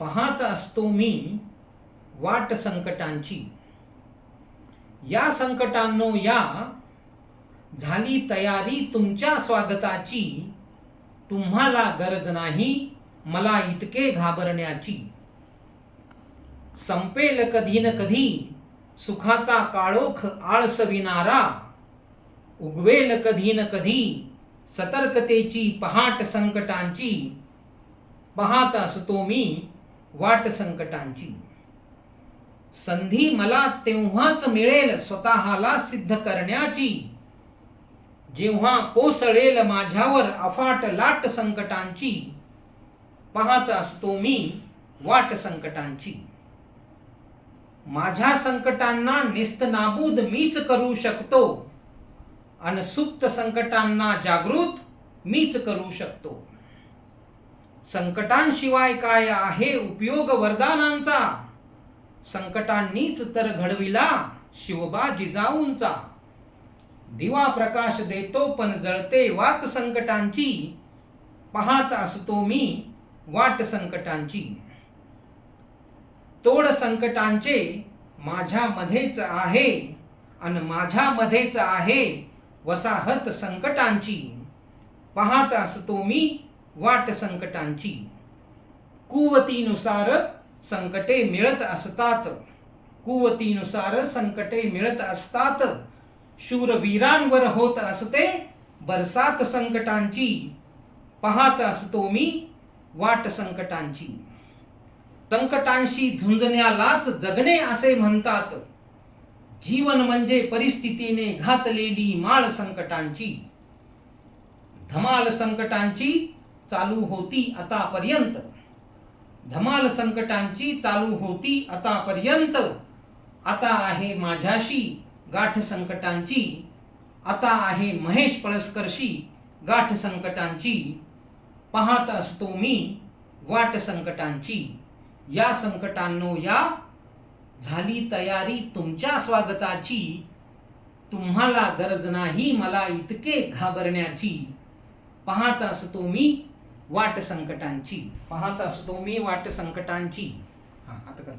पाहत असतो मी वाट संकटांची। या संकटांनो या, झाली तयारी तुमच्या स्वागताची। तुम्हाला गरज नाही मला इतके घाबरण्याची। संपेल कधी न कधी सुखाचा काळोख आळसविणारा। उगवेल कधी न कधी सतर्कतेची पहाट संकटांची। पाहत असतो मी वाट संकटांची। संधी मला तेव्हाच मिळेल स्वतःला सिद्ध करण्याची, जेव्हा कोसळेल माझ्यावर अफाट लाट संकटांची। पाहत असतो मी वाट संकटांची। माझ्या संकटांना नेस्तनाबूद मीच करू शकतो, अन सुप्त संकटांना जागृत मीच करू शकतो। संकटांशिवाय काय आहे उपयोग वरदानांचा। संकटांनीच तर घडविला शिवबा जिजाऊंचा। दिवा प्रकाश देतो पण जळते वात संकटांची। पाहत असतो मी वाट संकटांची। तोड संकटांचे माझ्यामध्येच आहे, अन माझ्यामध्येच आहे वसाहत संकटांची। पाहत असतो मी वाट संकटांची। कुवतीनुसार संकटे मिळत असतात, कुवतीनुसार संकटे मिळत असतात। शूरवीरांवर होत असते बरसात संकटांची। पाहत असतो मी वाट संकटांची। संकटांशी झुंजण्यालाच जगणे असे म्हणतात। जीवन म्हणजे परिस्थितीने घातलेली माळ संकटांची। धमाल संकटांची चालू होती आतापर्यंत। धमाल संकटांची चालू होती आतापर्यंत। आता आहे माझ्याशी गाठ संकटांची। आता आहे महेश पळसकरशी गाठ संकटांची। पाहत असतो मी वाट संकटांची। या संकटांनो या, झाली तयारी तुमच्या स्वागताची। तुम्हाला गरज नाही मला इतके घाबरण्याची। पाहत असतो मी वाट संकटांची। पाहत असतो मी वाट संकटांची। आता कर